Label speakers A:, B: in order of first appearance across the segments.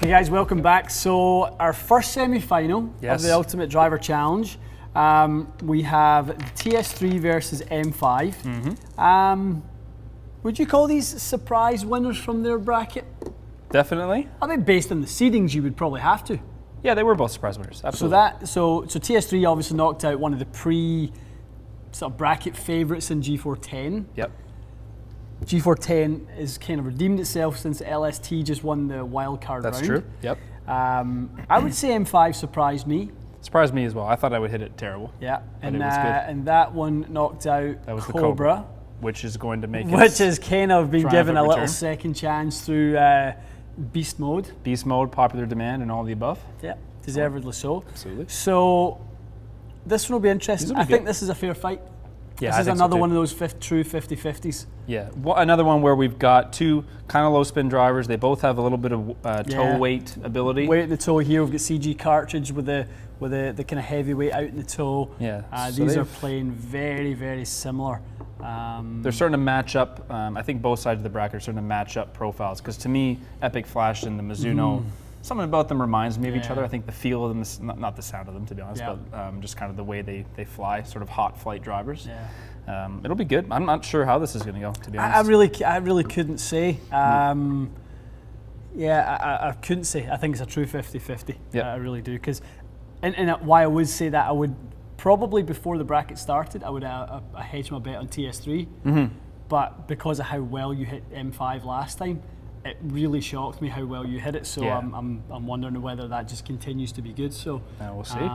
A: Hey guys, welcome back. So our first semi-final of the Ultimate Driver Challenge. We have the TS3 versus M5. Would you call these surprise winners from their bracket?
B: Definitely.
A: I think based on the seedings, you would probably have to.
B: Yeah, they were both surprise winners. Absolutely.
A: So TS3 obviously knocked out one of the sort of bracket favourites in G410.
B: Yep.
A: G410 is kind of redeemed itself since LST just won the wildcard round.
B: That's true. Yep.
A: I would say M5 surprised me.
B: Surprised me as well. I thought I would hit it terrible.
A: Yeah,
B: and it was good.
A: And that one knocked out
B: that was
A: Cobra,
B: the Cobra, which is going to make
A: which has kind of been given a little
B: return.
A: Second chance through beast mode.
B: Beast mode, popular demand, and all the above.
A: Yeah, deservedly so.
B: Absolutely.
A: So this one will be interesting. I think this is a fair fight.
B: Yeah,
A: this is another one of those true 50-50s.
B: Yeah, another one where we've got two kind of low spin drivers. They both have a little bit of toe weight ability.
A: Weight in the toe here. We've got CG cartridge with the kind of heavy weight out in the toe.
B: Yeah,
A: so these are playing very, very similar.
B: They're starting to match up. I think both sides of the bracket are starting to match up profiles. Because to me, Epic Flash and the Mizuno, something about them reminds me of each other. I think the feel of them, is not the sound of them to be honest, but just kind of the way they fly, sort of hot flight drivers. Yeah. It'll be good. I'm not sure how this is going to go, to be honest.
A: I really couldn't say. I couldn't say. I think it's a true 50-50.
B: Yep.
A: I really do. Because, and why I would say that, I would probably before the bracket started, I would hedge my bet on TS3. But because of how well you hit M5 last time, it really shocked me how well you hit it. So I'm wondering whether that just continues to be good. So
B: we'll see.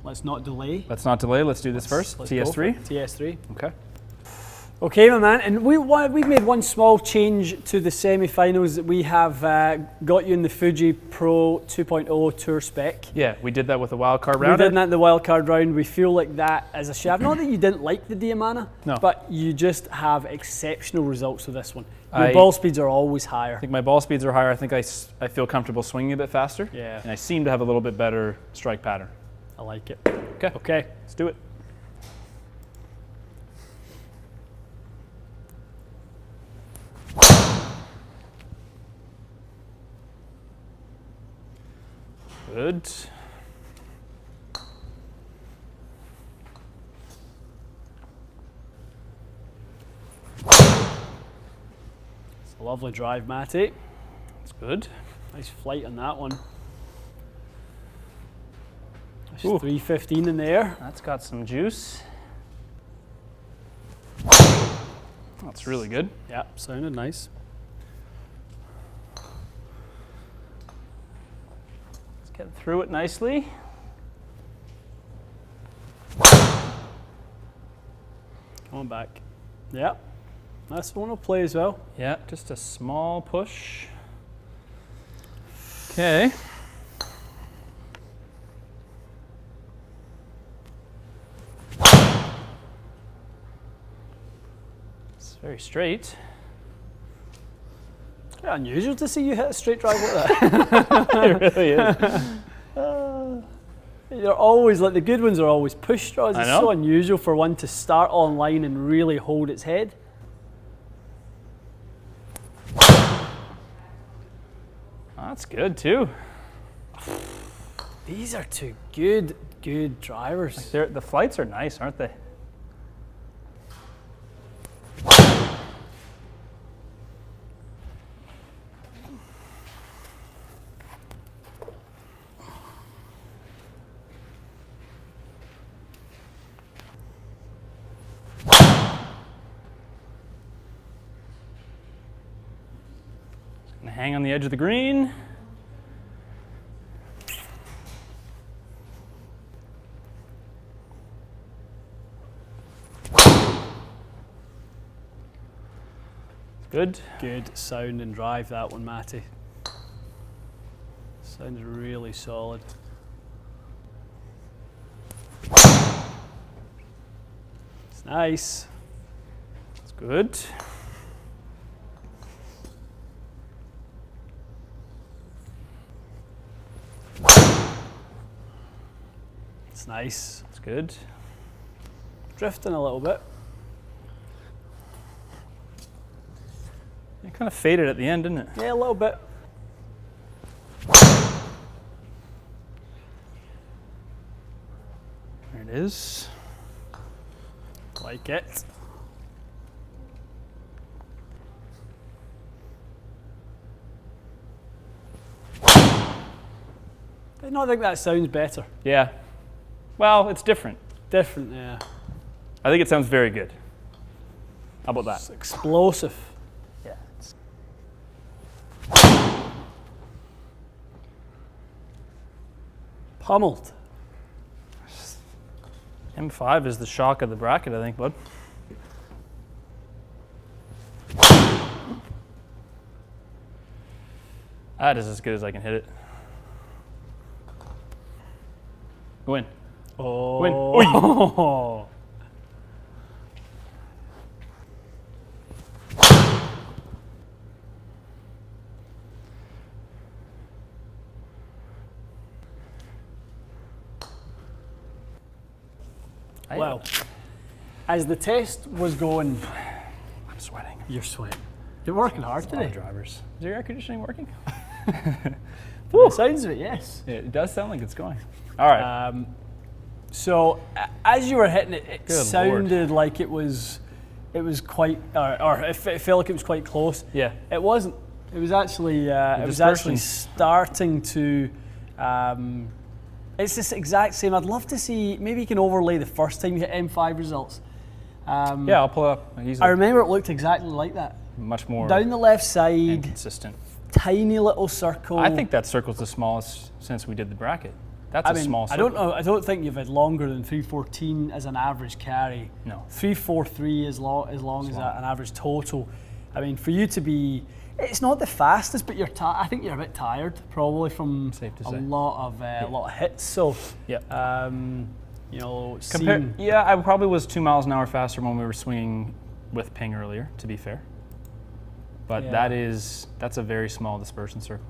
A: Let's not delay.
B: Let's not delay. Let's do this first. TS3.
A: TS3.
B: Okay.
A: Okay, my man. And we've made one small change to the semi-finals. We have got you in the Fuji Pro 2.0 Tour spec.
B: Yeah, we did that with the wildcard round.
A: We did that in the wildcard round. We feel like that as a shaft. Not that you didn't like the Diamana, but you just have exceptional results with this one. Your ball speeds are always higher.
B: I think my ball speeds are higher. I think I feel comfortable swinging a bit faster.
A: Yeah.
B: And I seem to have a little bit better strike pattern.
A: I like it.
B: Okay, let's do it. Good. It's
A: a lovely drive, Matty.
B: It's good.
A: Nice flight on that one. That's 315 in there.
B: That's got some juice. That's really good.
A: Yeah, sounded nice.
B: Get through it nicely.
A: Come on back. Yeah, that's one will play as well.
B: Yeah, just a small push. Okay. It's very straight.
A: Yeah, unusual to see you hit a straight drive like that.
B: It really is.
A: They're always, like the good ones are always push straws. It's
B: I know.
A: so unusual for one to start online and really hold its head.
B: That's good too.
A: These are two good drivers.
B: Like the flights are nice, aren't they? Gonna hang on the edge of the green. Good.
A: Good sound and drive, that one, Matty. Sounds really solid. It's nice.
B: It's good.
A: It's nice.
B: It's good.
A: Drifting a little bit.
B: It kind of faded at the end, didn't it?
A: Yeah, a little bit.
B: is.
A: Like it. I don't think that sounds better.
B: Yeah. Well, it's different.
A: Different, yeah.
B: I think it sounds very good. How about that?
A: It's explosive.
B: Yeah.
A: Pummeled.
B: M5 is the shock of the bracket, I think, bud. That is as good as I can hit it. Go in.
A: Oh.
B: Go in. Oy.
A: Well, as the test was going,
B: I'm sweating.
A: you're sweating. You're working hard today.
B: Drivers. Is your air conditioning working?
A: It sounds of it, yes.
B: It does sound like it's going. All right.
A: So as you were hitting it, it
B: Good
A: sounded like it was quite, or it felt like it was quite close.
B: Yeah.
A: It wasn't. It was actually starting to. It's this exact same. I'd love to see. Maybe you can overlay the first time you hit M5 results.
B: Yeah, I'll pull it up easily.
A: I remember it looked exactly like that.
B: Much more
A: Down the left side,
B: consistent.
A: tiny little circle.
B: I think that circle's the smallest since we did the bracket. That's a small circle.
A: I don't know. I don't think you've had longer than 314 as an average carry.
B: No.
A: 343 as long as an average total. I mean, for you to be, it's not the fastest, but I think you're a bit tired probably from a lot of hits. So
B: yeah.
A: You know,
B: yeah, I probably was 2 miles an hour faster when we were swinging with ping earlier. To be fair, but that's a very small dispersion circle.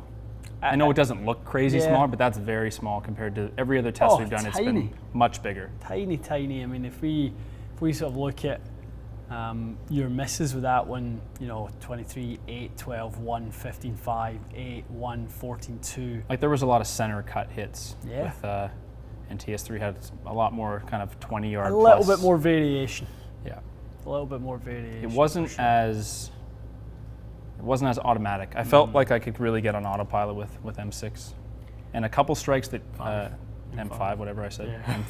B: I know it doesn't look crazy small, but that's very small compared to every other test we've done. It's been much bigger.
A: Tiny, tiny. I mean, if we sort of look at your misses with that one, you know, 23, 8, 12, 1, 15, 5, 8, 1, 14, 2.
B: Like there was a lot of center cut hits.
A: Yeah.
B: With, and TS3 had a lot more kind of 20-yard.
A: A little bit more variation.
B: Yeah.
A: A little bit more variation.
B: It wasn't as automatic. I felt like I could really get on autopilot with M6, and a couple strikes that M5, whatever I said. Yeah.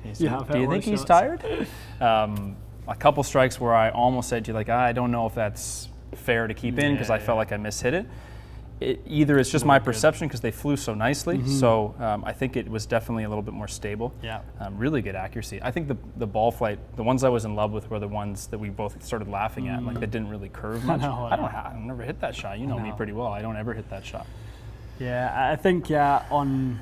B: M5. Do you think he's tired? A couple strikes where I almost said to you, like, I don't know if that's fair to keep in because I felt like I mishit it. Either it's just my perception because they flew so nicely, so I think it was definitely a little bit more stable.
A: Yeah.
B: Really good accuracy. I think the ball flight, the ones I was in love with were the ones that we both started laughing at, like that didn't really curve much. I've never hit that shot. You know me pretty well. I don't ever hit that shot.
A: Yeah, I think on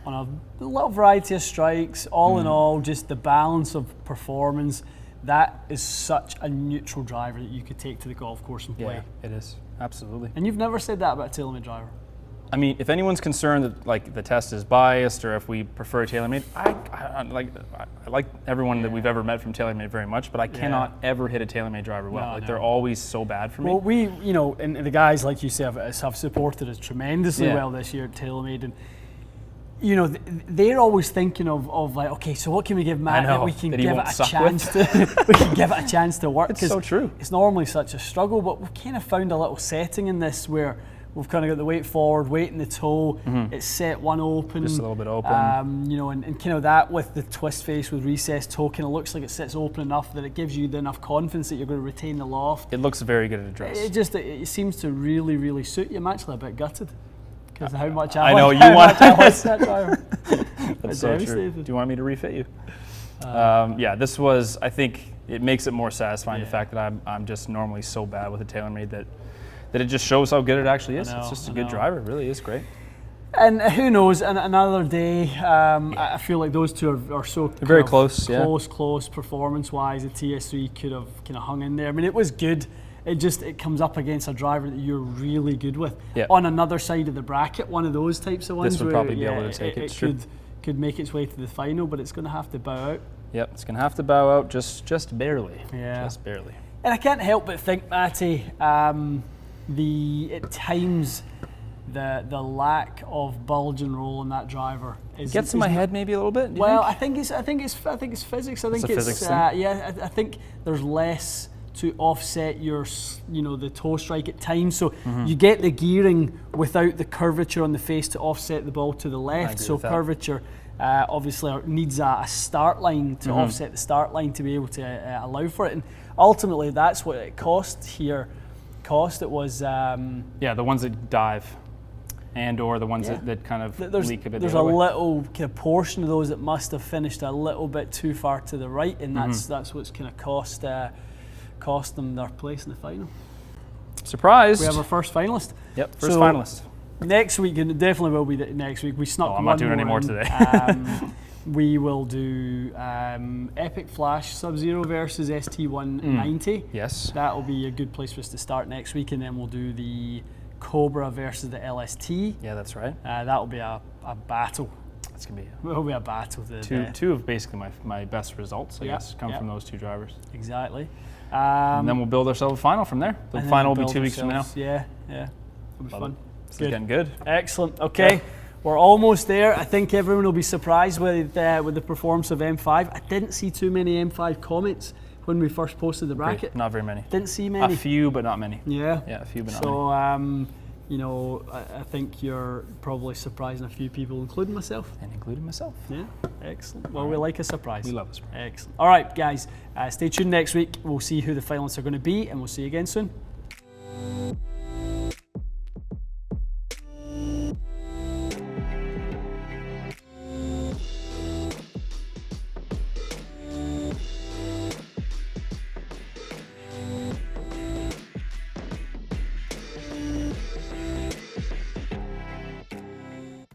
A: a little variety of strikes, all in all, just the balance of performance, that is such a neutral driver that you could take to the golf course and play.
B: Yeah, it is. Absolutely.
A: And you've never said that about a Taylormade driver.
B: I mean, if anyone's concerned that like the test is biased or if we prefer Taylormade, I like everyone that we've ever met from Taylormade very much, but I cannot ever hit a Taylormade driver well. They're always so bad for me.
A: Well, you know, and the guys like you say have supported us tremendously well this year at Taylormade, and you know, they're always thinking of like, okay, so what can we give Matt that we can give it a chance to we can give it a chance to work?
B: It's so true.
A: It's normally such a struggle, but we've kind of found a little setting in this where we've kind of got the weight forward, weight in the toe. It's set one open,
B: just a little bit open.
A: You know, and kind of that with the twist face with recessed toe, kind of looks like it sits open enough that it gives you enough confidence that you're going to retain the loft.
B: It looks very good at address.
A: It seems to really, really suit you. I'm actually a bit gutted. Because how much
B: I know you want
A: that driver.
B: That's so true. Do you want me to refit you? Yeah, this was. I think it makes it more satisfying the fact that I'm just normally so bad with a Taylormade that it just shows how good it actually is. It's just a good driver. It really is great.
A: And who knows? Another day. I feel like those two are so
B: very close.
A: Close performance-wise. The TS3 could have kind of hung in there. I mean, it was good. It comes up against a driver that you're really good with. Yeah. On another side of the bracket, one of those types of ones.
B: This would probably be able to take it.
A: Could make its way to the final, but it's going to have to bow out.
B: Yep, it's going to have to bow out just barely.
A: Yeah.
B: Just barely.
A: And I can't help but think, Matty, at times the lack of bulge and roll in that driver
B: gets in my head maybe a little bit.
A: Well, I think it's physics. I think it's
B: physics thing?
A: yeah. I think there's less to offset your, the toe strike at times. So you get the gearing without the curvature on the face to offset the ball to the left. So curvature obviously needs a start line to offset the start line to be able to allow for it. And ultimately, that's what it cost here. It was
B: the ones that dive. And or the ones that kind of leak a bit.
A: There's a little kind of portion of those that must have finished a little bit too far to the right, and that's what's kind of cost them their place in the final.
B: Surprise!
A: We have our first finalist.
B: Yep, first finalist.
A: Next week, and it definitely will be next week. We snuck.
B: I'm not doing any more today.
A: We will do Epic Flash Sub-Zero versus ST190.
B: Yes.
A: That will be a good place for us to start next week, and then we'll do the Cobra versus the LST.
B: Yeah, that's right.
A: That will be a battle.
B: It's gonna be.
A: It'll be a battle.
B: Two of basically my best results, I guess, come from those two drivers.
A: Exactly.
B: And then we'll build ourselves a final from there. The final will be 2 weeks from now.
A: Yeah. It'll be fun.
B: This is getting good.
A: Excellent. Okay. We're almost there. I think everyone will be surprised with the performance of M5. I didn't see too many M5 comments when we first posted the bracket.
B: Not very many.
A: Didn't see many.
B: A few, but not many.
A: Yeah.
B: Yeah, a few, but not many.
A: So, I think you're probably surprising a few people, including myself.
B: And including myself.
A: Yeah, excellent. Well, we like a surprise.
B: We love a surprise.
A: Excellent. All right, guys, stay tuned next week. We'll see who the finalists are going to be, and we'll see you again soon.